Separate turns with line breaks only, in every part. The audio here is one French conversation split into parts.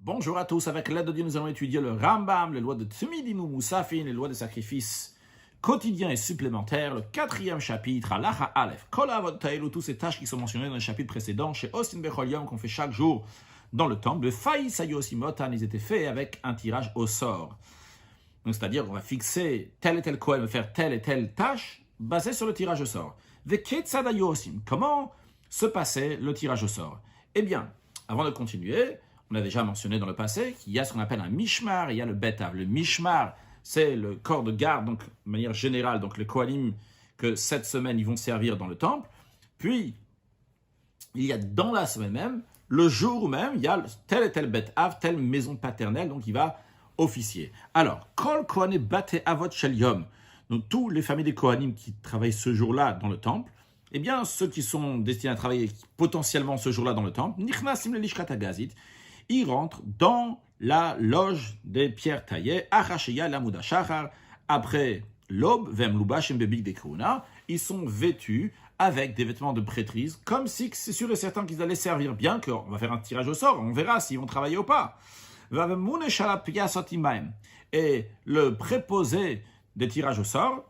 Bonjour à tous, avec l'aide de Dieu, nous allons étudier le Rambam, les lois de Tmidimu Moussafin, les lois des sacrifices quotidiens et supplémentaires, le 4e chapitre, Halacha Aleph, Kol Avot Taelu, toutes ces tâches qui sont mentionnées dans le chapitre précédent, chez Osin Bechol Yom, qu'on fait chaque jour dans le temple, le Faï Sayosimotan, ils étaient faits avec un tirage au sort. Donc, c'est-à-dire qu'on va fixer tel et tel Kohen, faire telle et telle tâche, basée sur le tirage au sort. Veketzad Yosim, comment se passait le tirage au sort? Eh bien, avant de continuer, on a déjà mentionné dans le passé qu'il y a ce qu'on appelle un mishmar et il y a le betav. Le mishmar, c'est le corps de garde, donc de manière générale, donc les kohanim que cette semaine ils vont servir dans le temple. Puis, il y a dans la semaine même, le jour même, il y a tel et tel betav, telle maison paternelle, donc il va officier. Alors, kol kohané bate avot shel yom, donc tous les familles des kohanim qui travaillent ce jour-là dans le temple, eh bien, ceux qui sont destinés à travailler potentiellement ce jour-là dans le temple, nichnasim le lishkat hagazit, ils rentrent dans la loge des pierres taillées, Achasheya Lamouda Shachar, après l'aube, Vem Lubashim Bebik de Kruna, ils sont vêtus avec des vêtements de prêtrise, comme si c'est sûr et certain qu'ils allaient servir, bien qu'on va faire un tirage au sort, on verra s'ils vont travailler ou pas. Et le préposé des tirages au sort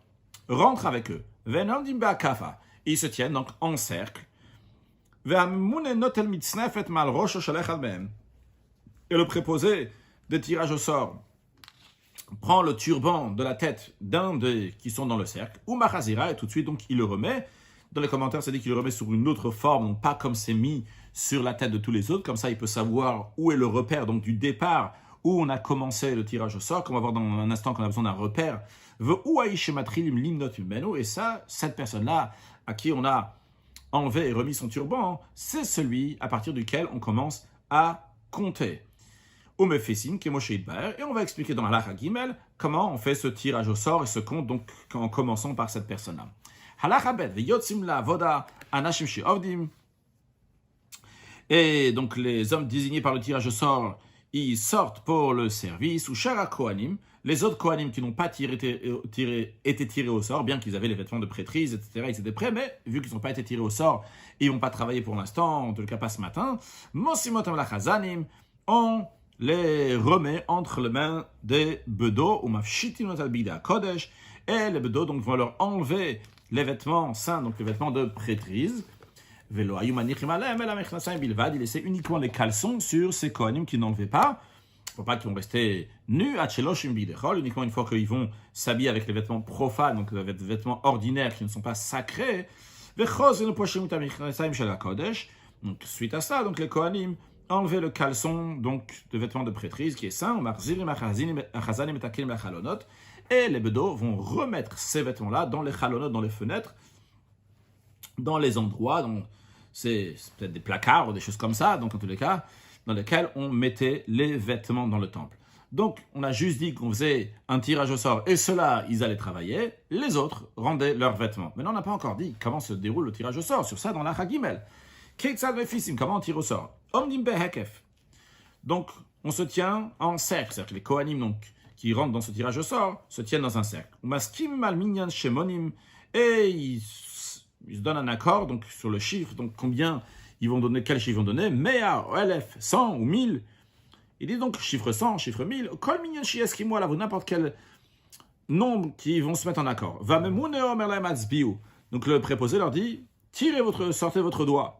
rentre avec eux. Ils se tiennent donc en cercle. Et le préposé des tirages au sort prend le turban de la tête d'un des qui sont dans le cercle, ou Machazira, et tout de suite, donc, il le remet. Dans les commentaires, c'est dit qu'il le remet sur une autre forme, donc pas comme c'est mis sur la tête de tous les autres. Comme ça, il peut savoir où est le repère, donc du départ, où on a commencé le tirage au sort. Comme on va voir dans un instant qu'on a besoin d'un repère. Et ça, cette personne-là, à qui on a enlevé et remis son turban, c'est celui à partir duquel on commence à compter. Et on va expliquer dans la Halacha Gimel comment on fait ce tirage au sort et ce compte, donc en commençant par cette personne-là. Halacha Bet, Yotzim la Voda Anashim She'ovdim. Et donc les hommes désignés par le tirage au sort, ils sortent pour le service, ou Shara Kohanim, les autres Kohanim qui n'ont pas été tirés au sort, bien qu'ils avaient les vêtements de prêtrise, etc., ils étaient prêts, mais vu qu'ils n'ont pas été tirés au sort, ils ne vont pas travailler pour l'instant, en tout cas pas ce matin. Mosimotam la Chazanim, on les remet entre les mains des bedos, ou mafshitim notal bida kodesh, et les bedos donc vont leur enlever les vêtements saints, donc les vêtements de prêtrise. Velo ayumanichim alem el amechnasayim bilvad, il laissait uniquement les caleçons sur ces kohanim qui n'enlevaient pas. Il ne faut pas qu'ils vont rester nus, atcheloshim bidechol, uniquement une fois qu'ils vont s'habiller avec les vêtements profanes, donc les vêtements ordinaires qui ne sont pas sacrés. Vechos venu poshim amechnasayim shel hakodesh. Donc suite à ça, donc les kohanim enlever le caleçon donc de vêtements de prêtrise qui est sain, et les bedos vont remettre ces vêtements-là dans les chalonot, dans les fenêtres, dans les endroits, donc c'est peut-être des placards ou des choses comme ça, donc en tous les cas, dans lesquels on mettait les vêtements dans le temple. Donc on a juste dit qu'on faisait un tirage au sort et ceux-là, ils allaient travailler, les autres rendaient leurs vêtements. Maintenant, on n'a pas encore dit comment se déroule le tirage au sort, sur ça dans la Hagimel. Comment on tire au sort? Donc, on se tient en cercle. C'est-à-dire que les Kohanim, donc, qui rentrent dans ce tirage au sort, se tiennent dans un cercle. Et ils se donnent un accord donc, sur le chiffre, donc combien ils vont donner, quel chiffre ils vont donner, Mea, Elef, 100 ou 1000. Il dit donc chiffre 100, chiffre 1000, Kol minyan sheyeskimo alav, n'importe quel nombre qui vont se mettre en accord. Donc, le préposé leur dit, sortez votre doigt.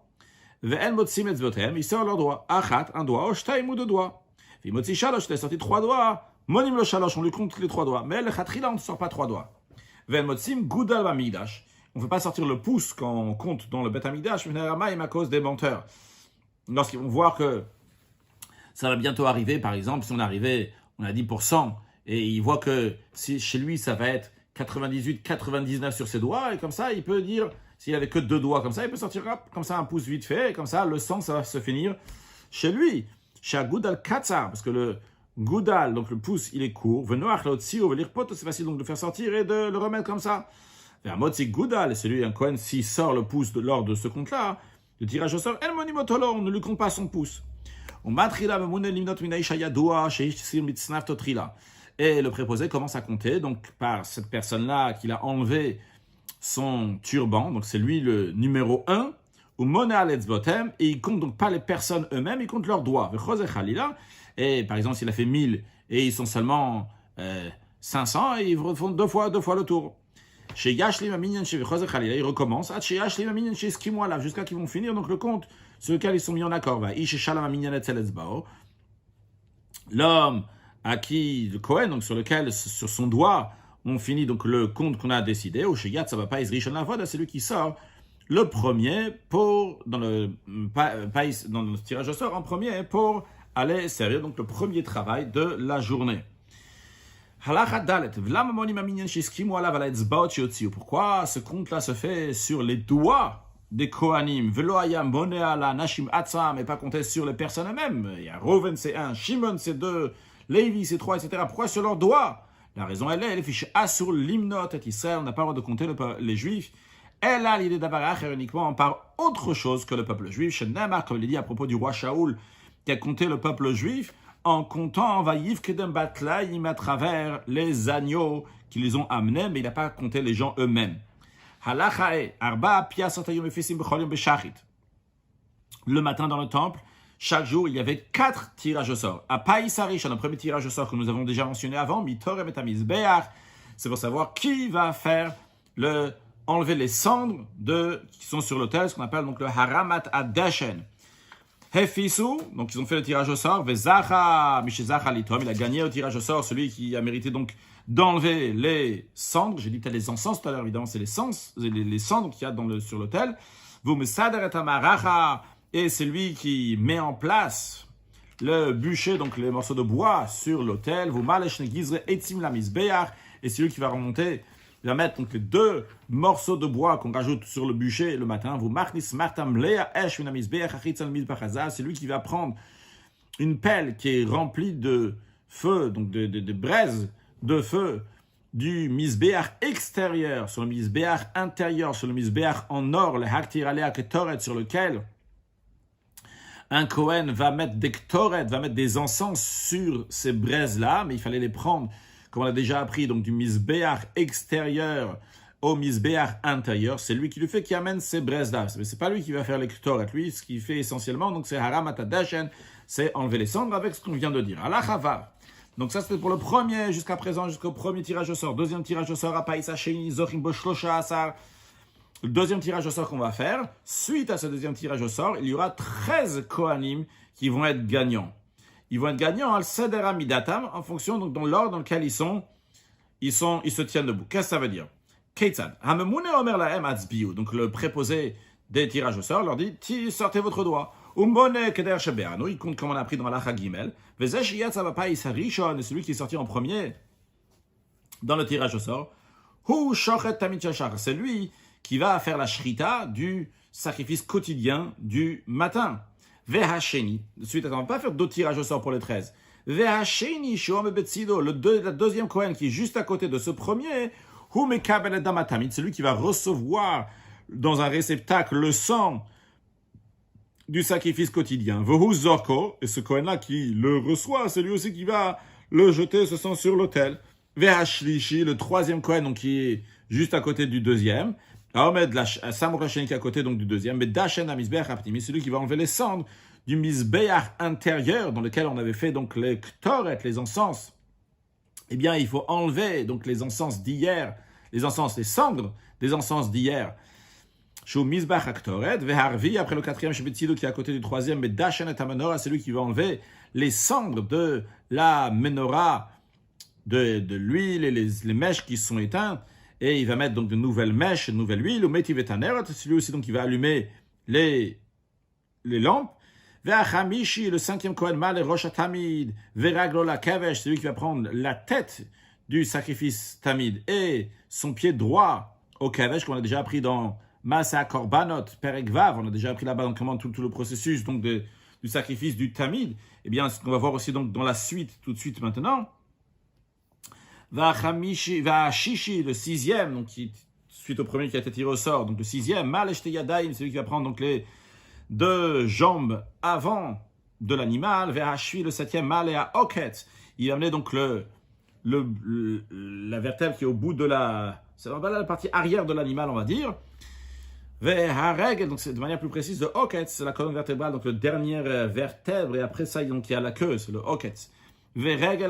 Ils sortent leurs doigts. Achat, un doigt, oshtaim ou deux doigts. Vimotzi shalosh, il a sorti trois doigts. Monim lo shalosh, on lui compte les trois doigts. Mais le chatrila, on ne sort pas trois doigts. Vemotzim gudal bamidash. On ne peut pas sortir le pouce quand on compte dans le bet amidash, à cause des menteurs. Lorsqu'ils vont voir que ça va bientôt arriver, par exemple, si on arrivait, on a 10%, et il voit que si chez lui, ça va être 98, 99 sur ses doigts, et comme ça, il peut dire, s'il avait que deux doigts comme ça, il peut sortir comme ça un pouce vite fait, et comme ça, le sang, ça va se finir chez lui. Chez Goudal Katsar, parce que le Goudal, donc le pouce, il est court. Venoach Laotsio, veut dire pote, c'est facile donc de le faire sortir et de le remettre comme ça. Vers Motzik Goudal, et celui, un Kohen, s'il sort le pouce lors de ce compte-là, le tirage au sort, El Monimotolo, on ne lui compte pas son pouce. Et le préposé commence à compter, donc par cette personne-là qu'il a enlevé son turban, donc c'est lui le numéro 1, ou mona aletzbotem, et il compte donc pas les personnes eux-mêmes, il compte leurs doigts. Et par exemple, s'il a fait 1000 et ils sont seulement 500, et ils font deux fois le tour. Chez Yashlim Aminyan, chez Vechose Khalila, ils recommencent. Chez Yashlim Aminyan, chez Skimoala, jusqu'à qu'ils vont finir donc le compte sur lequel ils sont mis en accord. Va Ish Shalom Aminyan Etzeletzbao. L'homme à qui, le Kohen, donc sur son doigt, on finit donc le compte qu'on a décidé. Au Sheyat, ça va pas Izrishon Lavoda, c'est lui qui sort le premier dans le tirage au sort en premier pour aller servir donc le premier travail de la journée. Pourquoi ce compte-là se fait sur les doigts des Kohanim, et pas compter sur les personnes elles-mêmes? Il y a Reuven c'est 1, Shimon c'est 2, Lévi c'est 3, etc. Pourquoi sur leurs doigts? La raison elle est, les fiches Asur Limnot et Israël, on n'a pas le droit de compter les Juifs. Elle a l'idée d'avoir uniquement par autre chose que le peuple juif. Chez Nemar, comme il est dit à propos du roi Shaoul, qui a compté le peuple juif, en comptant Vaïf Kedem Batlaïm à travers les agneaux qui les ont amenés, mais il n'a pas compté les gens eux-mêmes. Le matin dans le temple, chaque jour, il y avait 4 tirages au sort. À Païsarish, un premier tirage au sort que nous avons déjà mentionné avant, Mitorem et Tamizbeach, c'est pour savoir qui va faire enlever les cendres qui sont sur l'autel, ce qu'on appelle donc le Haramat Adeshen. Hefisu, donc ils ont fait le tirage au sort. Vezacha, Mishezacha Litom, il a gagné au tirage au sort, celui qui a mérité donc d'enlever les cendres. J'ai dit peut-être les encens tout à l'heure, évidemment, c'est les cendres qu'il y a sur l'autel. Vous me saderet amaracha, et c'est lui qui met en place le bûcher, donc les morceaux de bois sur l'autel. Vous maleshne gizre etzim la misbeach, et c'est lui qui va remonter. Il va mettre donc les 2 morceaux de bois qu'on rajoute sur le bûcher le matin. Vous marnis martam lea esh minamisbeach achitzal mizbachazah. C'est lui qui va prendre une pelle qui est remplie de feu, donc de braises de feu du misbeach extérieur sur le misbeach intérieur, sur le misbeach en or, le haktir alea ketoret, sur lequel un Kohen va mettre des ktoret, va mettre des encens sur ces braises-là, mais il fallait les prendre, comme on l'a déjà appris, donc du misbeach extérieur au misbeach intérieur. C'est lui qui le fait, qui amène ces braises-là. Mais c'est pas lui qui va faire les ktoret. Lui, ce qu'il fait essentiellement, donc c'est haramat adashen, c'est enlever les cendres avec ce qu'on vient de dire. Alachavar. Donc ça, c'était pour le premier, jusqu'à présent, jusqu'au premier tirage au sort. Deuxième tirage au sort, Apaïsa Sheni, Zochim Boshlosha Asar. Le deuxième tirage au sort qu'on va faire, suite à ce deuxième tirage au sort, il y aura 13 Kohanim qui vont être gagnants. Ils vont être gagnants al Seder Amidatam, en fonction, donc dans l'ordre dans lequel ils se tiennent debout. Qu'est-ce que ça veut dire? Keitzad. Hamemune Omer Lahem Atzbiu. Donc le préposé des tirages au sort leur dit, sortez votre doigt. Umbone Keder Shebeanu, il compte comme on a appris dans Malacha Gimel. Vezesh Yatzavapa Isarishon, et celui qui est sorti en premier dans le tirage au sort. Hu Shochet Tamid Shachar, c'est lui qui va faire la shrita du sacrifice quotidien du matin. Vehasheni, de suite, on ne va pas faire d'autres tirages au sort pour les 13. Vehasheni, Shom Betsido, la deuxième Kohen qui est juste à côté de ce premier, Hu Mekabel Damatamid, c'est lui qui va recevoir dans un réceptacle le sang du sacrifice quotidien. Vehu Zorko, et ce Kohen-là qui le reçoit, c'est lui aussi qui va le jeter, ce sang sur l'autel. Vehashlishi, le troisième Kohen, donc qui est juste à côté du deuxième. Ahmed Samok Hasheni qui est à côté donc du deuxième, mais Dashen Amizbeach Aptimi, celui qui va enlever les cendres du misbeach intérieur dans lequel on avait fait donc les ktoret, les encens. Eh bien, il faut enlever donc les encens d'hier, les cendres des encens d'hier. Shou misbeach aktoret veharvi, après le quatrième Shebetsido qui est à côté du troisième, mais Dashen et Amenora, c'est lui qui va enlever les cendres de la menorah, de l'huile et les mèches qui sont éteintes. Et il va mettre donc de nouvelles mèches, de nouvelle huile, au métivetaneret, c'est lui aussi donc qui va allumer les lampes. Ve'achamishi, le cinquième Kohen Mal et Rosh Tamid, Veraglola Kavesh, c'est lui qui va prendre la tête du sacrifice Tamid et son pied droit au Kavesh, qu'on a déjà appris dans Masa Korbanot, Perek Vav, on a déjà appris là-bas donc comment tout le processus donc du sacrifice du Tamid. Eh bien, ce qu'on va voir aussi donc dans la suite, tout de suite maintenant. Shishi, le sixième, donc suite au premier qui a été tiré au sort, donc le sixième, Maleshte Yadaim, c'est lui qui va prendre donc les 2 jambes avant de l'animal, Vehashvi, le septième, Malea Oket, il va amener donc la vertèbre qui est au bout de c'est la partie arrière de l'animal, on va dire, Ve'hareg, donc c'est de manière plus précise, le oketz, c'est la colonne vertébrale, donc le dernière vertèbre, et après ça, donc il y a la queue, c'est le oketz. Ve'hareg,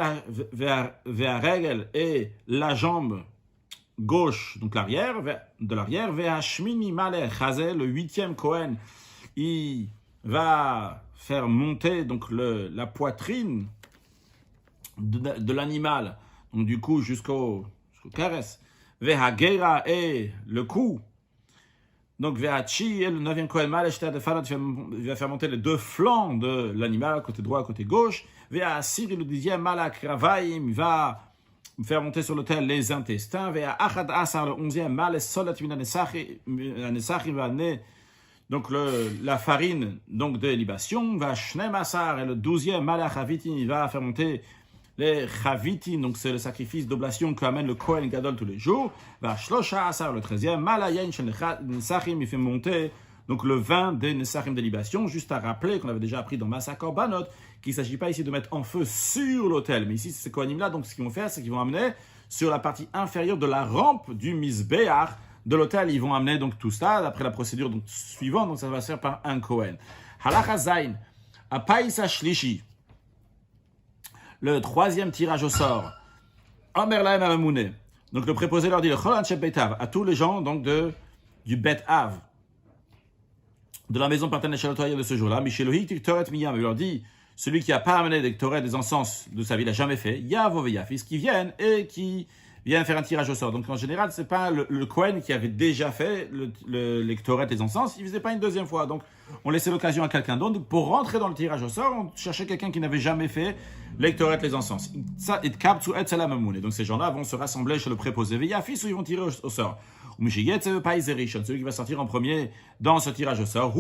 et la jambe gauche, donc l'arrière, de l'arrière, ve'hashmini maleh chazé, le 8e Kohen, il va faire monter donc la poitrine de l'animal, donc du coup jusqu'au caresse. Ve'hagera, et le cou. Donc, Ve'achi, et le 9e Kohen Maleh, il va faire monter les deux flancs de l'animal, côté droit, côté gauche. Ve'asir, le 10e Malak Ravaim, il va faire monter sur l'autel les intestins. Ve'achad Asar, le 11e Maleh Solat Minanesachim, va amener donc la farine donc de libation. Ve'ashnem Asar, et le 12e Maleh Chavitin, il va faire monter les chavitin, donc c'est le sacrifice d'oblation qu'amène le Kohen Gadol tous les jours. Va shlosha asar, le 13e, malayen shel nesachim, il fait monter donc le vin des nesachim de libation. Juste à rappeler qu'on avait déjà appris dans Massa Korbanot qu'il ne s'agit pas ici de mettre en feu sur l'autel, mais ici ces Kohanim-là, donc ce qu'ils vont faire, c'est qu'ils vont amener sur la partie inférieure de la rampe du misbéach de l'autel, ils vont amener donc tout ça, d'après la procédure donc, suivante, donc ça va se faire par un Kohen. Halacha zayin, apaïsa shlishi, le 3e tirage au sort. Omer lahem amamouné. Donc le préposé leur dit le chol anshei beit av, à tous les gens donc du bet av, de la maison paternelle de ce jour-là. Mishelohi tiktoret miyam, il leur dit celui qui n'a pas amené des torets, des encens de sa vie, il n'a jamais fait. Yavo veyafis, qui viennent et qui viennent faire un tirage au sort. Donc en général, c'est pas le Kohen qui avait déjà fait les torets, les encens, il faisait pas une deuxième fois. Donc on laissait l'occasion à quelqu'un d'autre. Pour rentrer dans le tirage au sort, on cherchait quelqu'un qui n'avait jamais fait les torets, les encens. Donc ces gens-là vont se rassembler chez le préposé veyafis où ils vont tirer au sort. Celui qui va sortir en premier dans ce tirage au sort,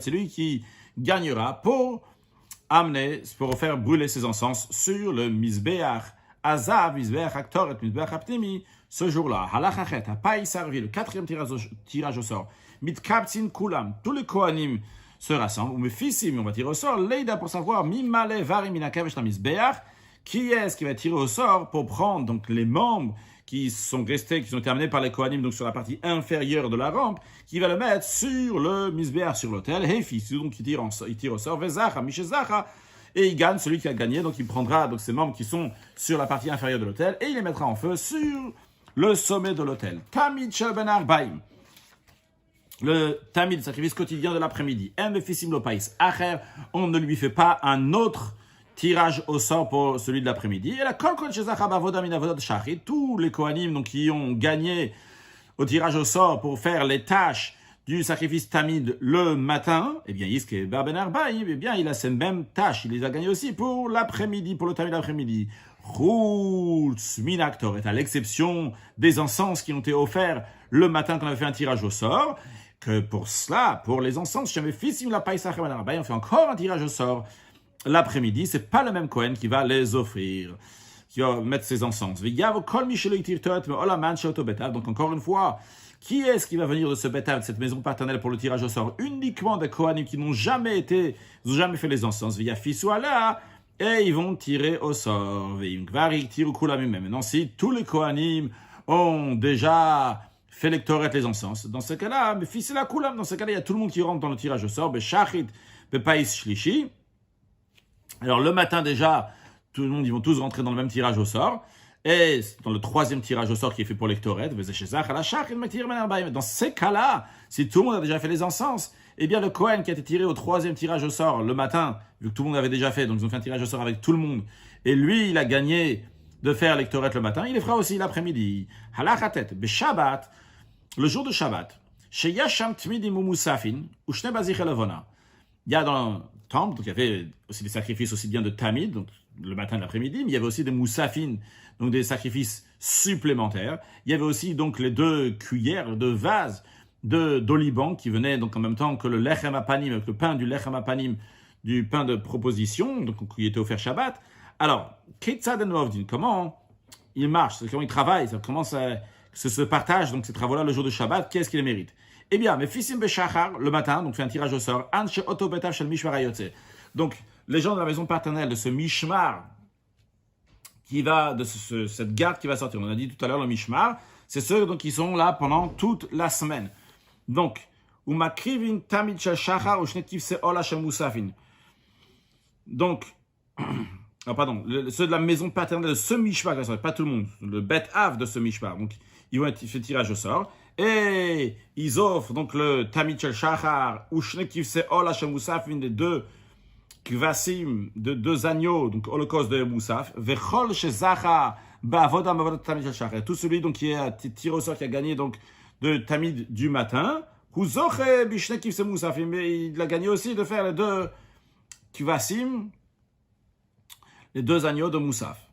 c'est lui qui gagnera pour faire brûler ses encens sur le misbéach azav, misbéach aktoret, misbéach aptimi, ce jour-là. Halachachet, hapaï sarvi, le 4e tirage au sort. Mitkaptsin kulam, tous les kohanim se rassemblent, ou mefissim, on va tirer au sort, leida pour savoir, mimale varim minakavesh la misbéach, qui est-ce qui va tirer au sort pour prendre donc les membres qui sont restés, qui sont terminés par les Kohanim, donc sur la partie inférieure de la rampe, qui va le mettre sur le misbéach, sur l'autel. Hefi, donc il tire au sort, Vezacha, Mishezacha, et il gagne celui qui a gagné, donc il prendra donc ces membres qui sont sur la partie inférieure de l'autel, et il les mettra en feu sur le sommet de l'autel. Tamid Shel Ben Arbaim, le tamid, sacrifice quotidien de l'après-midi. En Mefissim Lo Pais Acher, on ne lui fait pas un autre tirage au sort pour celui de l'après-midi. Et la Kolkon Shezacha Bavoda Minavodot Shachit, tous les Kohanim donc, qui ont gagné au tirage au sort pour faire les tâches du sacrifice tamid le matin, eh bien, Yiske Ben Arbaim, eh bien, il a ces mêmes tâches. Il les a gagnées aussi pour l'après-midi, pour le tamid l'après-midi. Chutz Minaktor est à l'exception des encens qui ont été offerts le matin quand on avait fait un tirage au sort, que pour cela, pour les encens, jamais Fissim la Païsach Ben Arbaim, on fait encore un tirage au sort l'après-midi, c'est pas le même Kohen qui va les offrir, qui va mettre ses encens. Donc encore une fois, qui est-ce qui va venir de ce betav, de cette maison paternelle pour le tirage au sort? Uniquement des Kohanim qui n'ont jamais fait les encens. Et ils vont tirer au sort. Maintenant, si tous les Kohanim ont déjà fait les Torah, les encens, dans ce cas-là, dans ce cas-là, il y a tout le monde qui rentre dans le tirage au sort. Alors le matin déjà, tout le monde, ils vont tous rentrer dans le même tirage au sort. Et dans le 3e tirage au sort qui est fait pour les Ktoret, dans ces cas-là, si tout le monde a déjà fait les encens, eh bien le Kohen qui a été tiré au 3e tirage au sort le matin, vu que tout le monde avait déjà fait, donc ils ont fait un tirage au sort avec tout le monde, et lui, il a gagné de faire les Ktoret le matin, il les fera aussi l'après-midi. Halachatet, Shabbat, le jour de Shabbat, chez Yasham Tmidim Musafin, ou Shne Bazich Elavona, il y a dans le temple, donc il y avait aussi des sacrifices aussi bien de Tamid, donc le matin et l'après-midi, mais il y avait aussi des Moussafines, donc des sacrifices supplémentaires. Il y avait aussi donc les 2 cuillères, 2 vases d'oliban qui venaient donc en même temps que le Lechem Apanim, le pain du Lechem Apanim, du pain de proposition, donc qui était offert Shabbat. Alors, Ketzad en Ovdin, comment il marche, comment il travaille, comment se partage donc ces travaux-là le jour de Shabbat, qu'est-ce qu'il mérite? Eh bien, mes Fissim Beshachar, le matin, donc fait un tirage au sort, Anche Oto Betav Shel Mishmar Hayotze. Donc, les gens de la maison paternelle, de ce Mishmar, qui va, de cette garde qui va sortir. On a dit tout à l'heure le Mishmar, c'est ceux donc, qui sont là pendant toute la semaine. Donc, Umakrivin tamid shel shachar ou shnetiv se'ola shel musafin. Donc, ceux de la maison paternelle de ce mishpar, pas tout le monde, le bet av de ce mishpar. Donc, ils vont être fait tirage au sort. Et ils offrent donc le tamid shel shachar ou shnetiv se'ola shel musafin des deux kvasim, de deux agneaux, donc holocauste de Moussaf. Vechol shezacha ba'avoda ba'avoda tamid shel shachar. Tout celui donc qui est tiré au sort, qui a gagné donc de tamid du matin. Mais il a gagné aussi de faire les deux kvasim, les deux agneaux de Moussaf.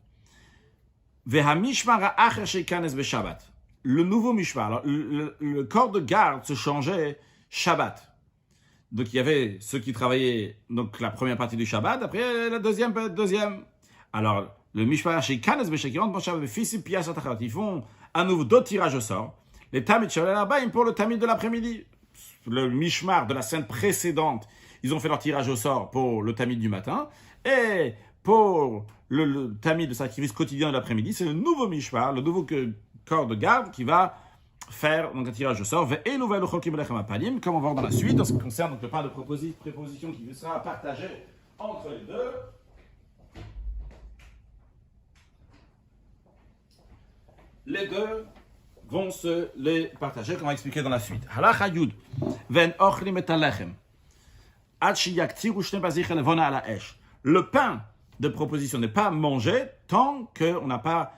Le nouveau mishmar, le corps de garde se changeait Shabbat. Donc il y avait ceux qui travaillaient donc la première partie du Shabbat, après la deuxième. Alors le mishmar chez Kanes Beshek, ils font à nouveau d'autres tirages au sort. Les tamid shalalabaim pour le tamid de l'après-midi. Le mishmar de la semaine précédente, ils ont fait leur tirage au sort pour le tamid du matin. Et pour le tamid de sacrifice quotidien de l'après-midi, c'est le nouveau mishmar, le nouveau corps de garde qui va faire donc un tirage au sort. Comme on va voir dans la suite, en ce qui concerne donc, le pain de préposition qui sera partagé entre les deux. Les deux vont se les partager, comme on va expliquer dans la suite. Halacha Yud, ven ochlim et alechem, ad sheyaktiru shne bazich levona ala esh. Le pain de proposition n'est pas mangé tant qu'on n'a pas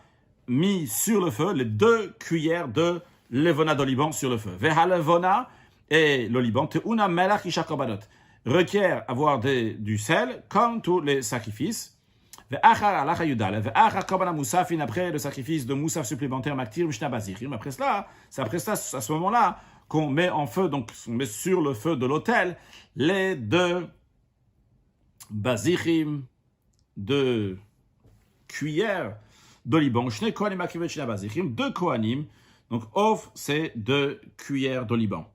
mis sur le feu les 2 cuillères de levona d'oliban sur le feu. Vehalevona et l'oliban, teuna melach isha korbanot, requiert avoir du sel comme tous les sacrifices. Après le sacrifice de moussaf supplémentaire, après cela, c'est après cela, à ce moment-là, qu'on met en feu, donc on met sur le feu de l'autel les 2 bazichim, 2 cuillères d'oliban. 2 kohanim, donc offre ces 2 cuillères d'oliban.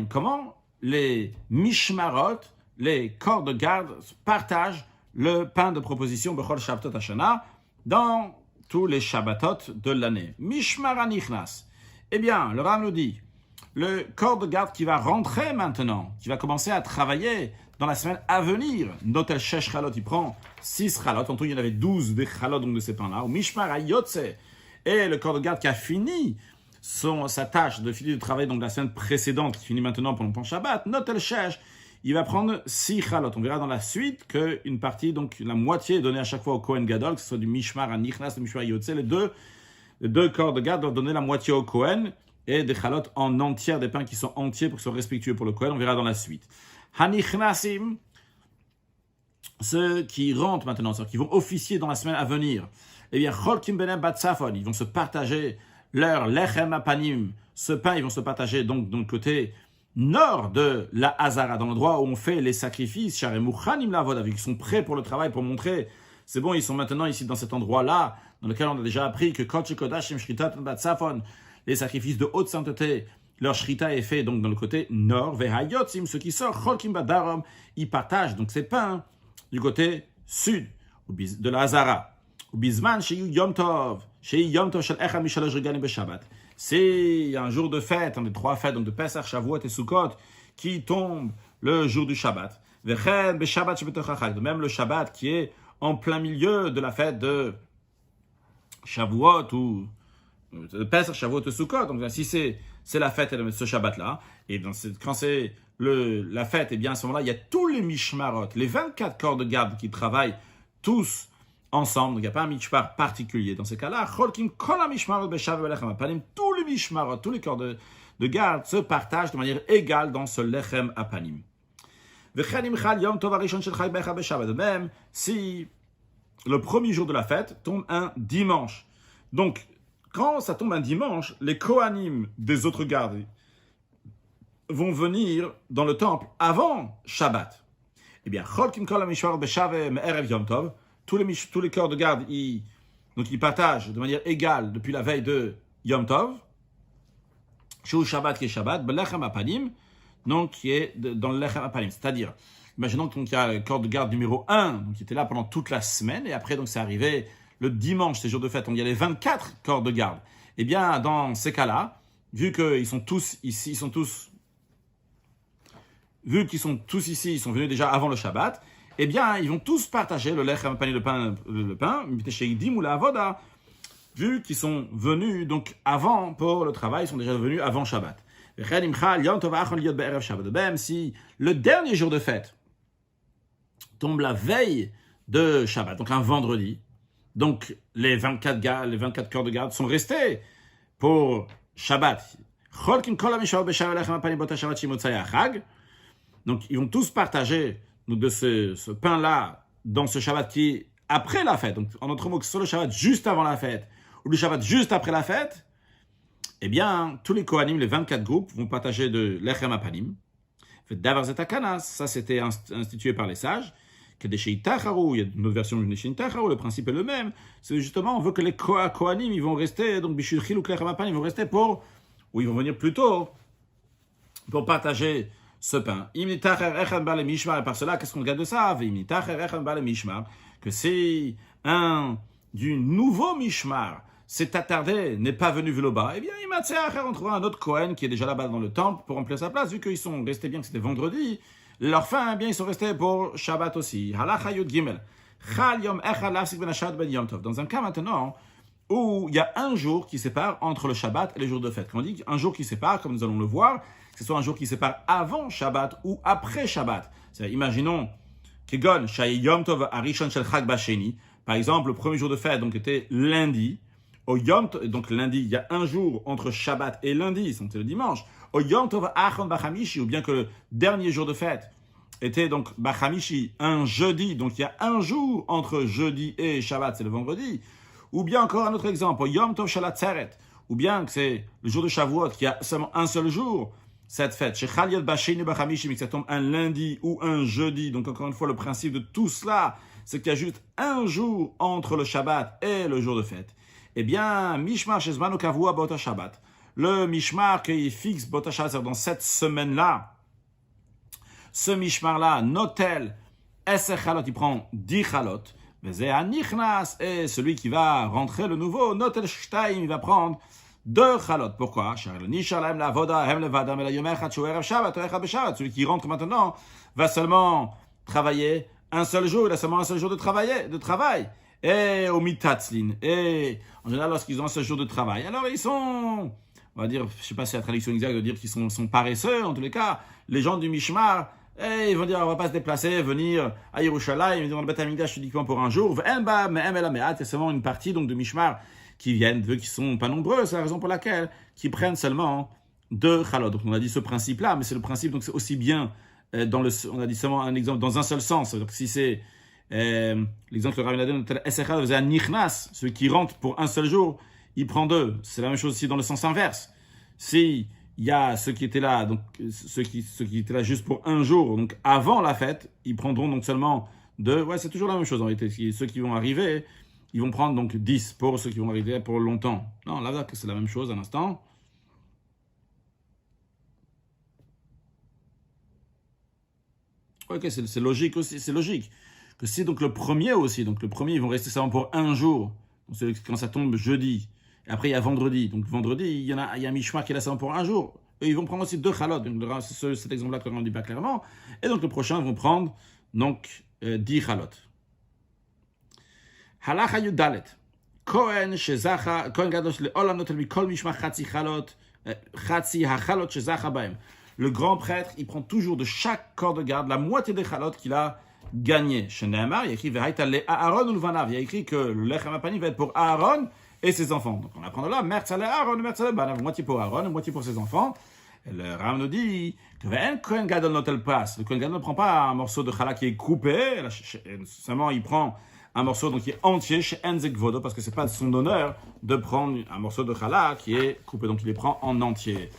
Comment les mishmarot, les corps de garde partagent le pain de proposition Bechol Shabbatot Hashana dans tous les Shabbatot de l'année. Mishmar Anichnas. Eh bien, le Ram nous dit, le corps de garde qui va rentrer maintenant, qui va commencer à travailler dans la semaine à venir, Notel Shesh Chalot, il prend 6 Chalot, en tout il y en avait 12 des Chalot, donc de ces pains-là, ou Mishmar Ayotse, et le corps de garde qui a fini sa tâche de finir de travailler donc la semaine précédente, qui finit maintenant pendant le Shabbat, Notel Shesh, il va prendre 6 chalot. On verra dans la suite qu'une partie, donc la moitié est donnée à chaque fois au Kohen Gadol, que ce soit du Mishmar à Nichnas, du Mishmar à Yotze. Les deux corps de garde doivent donner la moitié au Kohen et des chalot en entière, des pains qui sont entiers pour qu'ils soient respectueux pour le Kohen. On verra dans la suite. Hanichnasim, ceux qui rentrent maintenant, ceux qui vont officier dans la semaine à venir, eh bien, Cholkim Benem Batsafon, ils vont se partager leur Lechem Apanim. Ce pain, ils vont se partager donc de le côté nord de la Hazara, dans l'endroit où on fait les sacrifices, ils sont prêts pour le travail, pour montrer, c'est bon, ils sont maintenant ici dans cet endroit-là, dans lequel on a déjà appris que les sacrifices de haute sainteté, leur shrita est fait donc dans le côté nord, ceux qui sortent, ils partagent donc ces pains du côté sud de la Hazara. C'est un jour de fête, un des 3 fêtes, donc de Pesach, Shavuot et Sukkot, qui tombe le jour du Shabbat. Même le Shabbat qui est en plein milieu de la fête de Shavuot ou de Pesach, Shavuot et Sukkot. Donc si c'est la fête ce Shabbat-là, et quand c'est la fête, et bien à ce moment-là, il y a tous les mishmarot, les 24 corps de garde qui travaillent tous ensemble, donc il n'y a pas un mishmar particulier. Dans ces cas-là, tous les mishmarot, tous les corps de garde se partagent de manière égale dans ce lechem apanim. Même si le premier jour de la fête tombe un dimanche. Donc, quand ça tombe un dimanche, les kohanim des autres gardes vont venir dans le temple avant Shabbat. Eh bien, tous les corps de garde, ils partagent de manière égale depuis la veille de Yom Tov, Shu Shabbat qui est Shabbat, Belechem Apanim, donc qui est dans le Lechem Apanim. C'est-à-dire, imaginons qu'il y a le corps de garde numéro 1, donc qui était là pendant toute la semaine, et après, donc c'est arrivé le dimanche, ces jours de fête, donc il y a les 24 corps de garde. eh bien, dans ces cas-là, vu qu'ils sont tous ici, ils sont venus déjà avant le Shabbat, eh bien, ils vont tous partager le lechem panim, le pain, ou la avoda, vu qu'ils sont venus donc avant pour le travail, ils sont déjà venus avant Shabbat. Même si le dernier jour de fête tombe la veille de Shabbat, donc un vendredi, donc les 24 corps de garde sont restés pour Shabbat. Donc ils vont tous partager donc, de ce pain-là dans ce Shabbat qui est après la fête. Donc en d'autres mots, que ce soit le Shabbat juste avant la fête ou le Shabbat juste après la fête, eh bien, tous les Kohanim, les 24 groupes, vont partager de l'Echem Apanim. Ça c'était institué par les sages. Que des Sheitacharou, il y a une autre version de Sheitacharou, le principe est le même. C'est justement, on veut que les Kohanim, ils vont rester, donc Bishul Chiluk l'Echem Apanim, ils vont rester ou ils vont venir plus tôt pour partager ce pain. Et par cela, qu'est-ce qu'on regarde de ça? Que c'est un du nouveau Mishmar s'est attardé, n'est pas venu Veloba, eh bien, on trouvera un autre Kohen qui est déjà là-bas dans le temple pour remplir sa place, vu qu'ils sont restés bien que c'était vendredi. Leur fin, eh bien, ils sont restés pour Shabbat aussi. Halacha Yud Gimel. Dans un cas maintenant où il y a un jour qui sépare entre le Shabbat et les jours de fête. Quand on dit un jour qui sépare, comme nous allons le voir, que ce soit un jour qui sépare avant Shabbat ou après Shabbat. Imaginons Kegon Shay Yom Tov Arishon Shel Chag Basheni. Par exemple, le premier jour de fête donc était lundi. Au Yom Tov, donc lundi, il y a un jour entre Shabbat et lundi, c'est le dimanche. Au Yom Tov Achon Bachamishi, ou bien que le dernier jour de fête était donc Bachamishi, un jeudi. Donc il y a un jour entre jeudi et Shabbat, c'est le vendredi. Ou bien encore un autre exemple, au Yom Tov Shalat Tzeret, ou bien que c'est le jour de Shavuot, qui a seulement un seul jour, cette fête. Chez Chaliot Basheni Bachamishi, mais que ça tombe un lundi ou un jeudi. Donc encore une fois, le principe de tout cela, c'est qu'il y a juste un jour entre le Shabbat et le jour de fête. Eh bien, Mishmar Shezmanu Kavua Bota Shabbat. Le Mishmar qui fixe Bota Shabbat, c'est-à-dire dans cette semaine-là, ce Mishmar-là, Notel, Eser Chalot, il prend 10 Chalot. Vezeh Anichnas, et celui qui va rentrer le nouveau, Notel Shtaim, il va prendre 2 Chalot. Pourquoi? Celui qui rentre maintenant va seulement travailler un seul jour, il a seulement un seul jour de travail. Et au mitatzlin. Et en général, lorsqu'ils ont un seul jour de travail, alors ils sont, on va dire, je ne sais pas si la traduction exacte veut dire qu'ils sont paresseux, en tous les cas, les gens du Mishmar, ils vont dire, on ne va pas se déplacer, venir à Yerushalayim, ils vont dire, dans le Beth Amikdash uniquement pour un jour. C'est seulement une partie donc, de Mishmar qui viennent, qui ne sont pas nombreux, c'est la raison pour laquelle, qui prennent seulement 2 chalot. Donc on a dit ce principe-là, mais c'est le principe, donc c'est aussi bien, on a dit seulement un exemple dans un seul sens. Donc si c'est l'exemple que le Rabbi a donné, faisait un nichnas, celui qui rentre pour un seul jour, il prend 2. C'est la même chose aussi dans le sens inverse. Si il y a ceux qui étaient là, donc ceux qui étaient là juste pour un jour, donc avant la fête, ils prendront donc seulement 2. Ouais, c'est toujours la même chose en réalité. Ceux qui vont arriver, ils vont prendre donc 10 pour ceux qui vont arriver pour longtemps. Non, là, c'est la même chose à l'instant. Ok, c'est logique aussi, c'est logique. Que si donc le premier aussi, donc le premier ils vont rester seulement pour un jour, donc quand ça tombe jeudi, et après il y a vendredi, donc vendredi il y a un Mishmar qui est là seulement pour un jour, et ils vont prendre aussi 2 chalot, donc c'est cet exemple-là que l'on ne dit pas clairement, et donc le prochain ils vont prendre donc 10 chalot. Halacha Yudalet, Kohen shezacha, Kohen gadosh le'olam notel mikol mishmar chatzi chalot, chatzi hachalot shezacha baem. Le grand prêtre, il prend toujours de chaque corps de garde la moitié des chalot qu'il a gagné. Chez Nehemar, il y a écrit Vehaïta le Aaron ou le Vanav. Il y a écrit que le Lechem Apanim va être pour Aaron et ses enfants. Donc on apprend de là, Mertza le Aaron, Mertza le Banav, moitié pour Aaron, moitié pour ses enfants. Et le Ram nous dit que Ve'en Kohen Gadol notel pas. Le Kohen Gadol ne prend pas un morceau de challah qui est coupé, seulement il prend un morceau donc, qui est entier chez Enzek Vodo, parce que c'est pas son honneur de prendre un morceau de challah qui est coupé, donc il les prend en entier.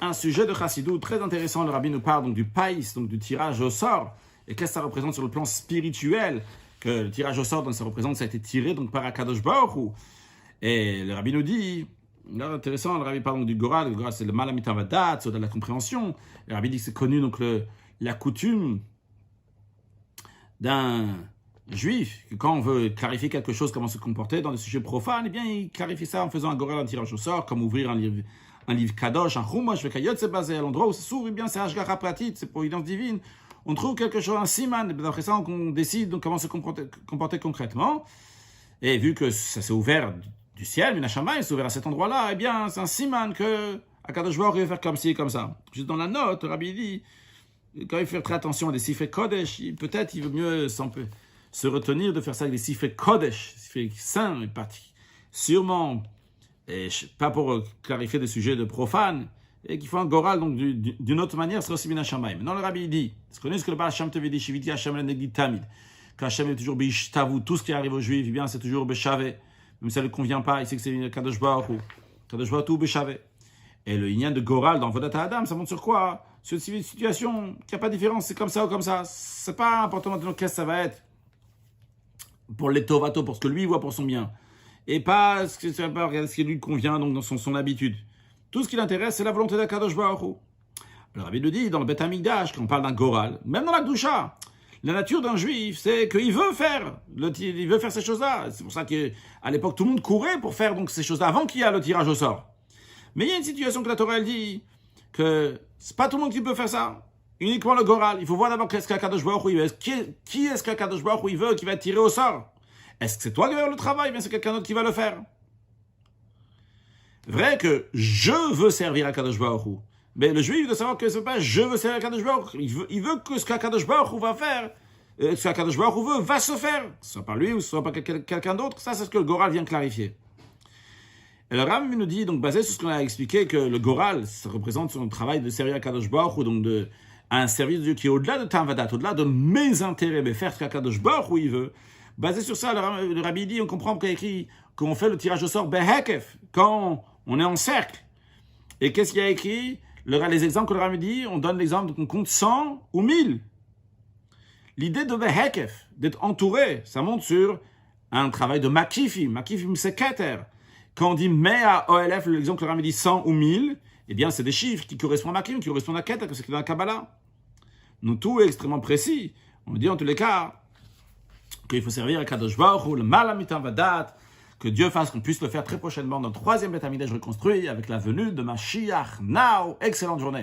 Un sujet de Chassidou très intéressant, le Rabbi nous parle donc du païs, donc du tirage au sort. Et qu'est-ce que ça représente sur le plan spirituel? Que le tirage au sort, donc ça représente que ça a été tiré donc, par Akadosh Baruch Hu. Et le Rabbi nous dit, là, intéressant, le Rabbi parle donc, du Goral. Le Goral, c'est le Malamit-Avadat, c'est de la compréhension. Le Rabbi dit que c'est connu donc la coutume d'un juif, que quand on veut clarifier quelque chose, comment se comporter dans des sujets profanes, eh bien, il clarifie ça en faisant un goral, un tirage au sort, comme ouvrir un livre kadosh, un chumash, c'est basé à l'endroit où ça s'ouvre, eh bien, c'est hashgacha pratit, c'est providence divine. On trouve quelque chose, un siman, et d'après ça, on décide donc comment se comporter concrètement. Et vu que ça s'est ouvert du ciel, une hachamaï s'est ouvert à cet endroit-là, eh bien, c'est un siman que Akadosh Baruch Hu va faire comme ci et comme ça. Juste dans la note, le Rabbi dit, quand il fait très attention à des sifrei kodesh, peut-être il veut mieux se retenir de faire ça avec des sifrei kodesh, sifrei saints, sûrement, et pas pour clarifier des sujets de profanes, et qu'il faut un goral, donc d'une autre manière, c'est aussi bien Hachamay. Maintenant, le Rabbi dit, est-ce qu'on est ce que le Baal Shem Tov dit, Shiviti Hashem l'Negdi Tamid, qu'Hachem est toujours Bishtavu, tout ce qui arrive aux Juifs, eh bien, c'est toujours Beshavé, même si ça ne lui convient pas, il sait que c'est Kadosh Baruch Hu, Kadosh Baruch Hu Beshavé. Et le Inyan de Goral dans Vodat Adam, ça montre sur quoi? Sur une situation qui n'a pas de différence, c'est comme ça ou comme ça. C'est pas important maintenant qu'est-ce que ça va être pour les Tovato, pour ce que lui voit pour son bien. Et pas ce qui lui convient donc dans son habitude. Tout ce qui l'intéresse, c'est la volonté d'Akadosh Baruch Hu. Le Rabbi le dit dans le Bet Hamikdash, quand on parle d'un Goral, même dans la Gdusha, la nature d'un juif, c'est qu'il veut faire ces choses-là. C'est pour ça qu'à l'époque, tout le monde courait pour faire donc ces choses-là avant qu'il y ait le tirage au sort. Mais il y a une situation que la Torah elle dit que c'est pas tout le monde qui peut faire ça. Uniquement le Goral. Il faut voir d'abord qu'est-ce qu'Akadosh Baruch Hu veut. Qui est-ce qu'Akadosh Baruch Hu veut qui va être tiré au sort? Est-ce que c'est toi qui vas faire le travail, mais c'est quelqu'un d'autre qui va le faire? Vrai que je veux servir Akadosh Baruch Hu. Mais le juif doit savoir que c'est pas je veux servir Akadosh Baruch Hu. Il veut que ce qu'Akadosh Baruch Hu va faire, ce qu'Akadosh Baruch Hu veut, va se faire. Que ce soit pas lui ou ce soit pas quelqu'un d'autre. Ça, c'est ce que le Goral vient clarifier. Et le Ram nous dit, donc basé sur ce qu'on a expliqué, que le Goral, ça représente son travail de servir Akadosh Baruch Hu, donc un service de Dieu qui est au-delà de Tamvadat, au-delà de mes intérêts, mais faire ce qu'Akadosh Baruch Hu il veut. Basé sur ça, le Rabbi dit, on comprend qu'il y a écrit qu'on fait le tirage au sort Behekef, quand on est en cercle. Et qu'est-ce qu'il y a écrit? Les exemples que le Rabbi dit, on donne l'exemple qu'on compte 100 ou 1000. L'idée de Behekef, d'être entouré, ça monte sur un travail de Makifim. Makifim, c'est Keter. Quand on dit Mea OLF, l'exemple que le Rabbi dit 100 ou 1000, eh bien, c'est des chiffres qui correspondent à Makifim, qui correspondent à Keter, que c'est dans la Kabbalah. Nous, tout est extrêmement précis. On dit en tous les cas qu'il faut servir à Kadosh Baruch Hu, le Malamitam Vadat, que Dieu fasse qu'on puisse le faire très prochainement dans le 3e Beth Hamikdash reconstruit avec la venue de Mashiach. Now, excellente journée.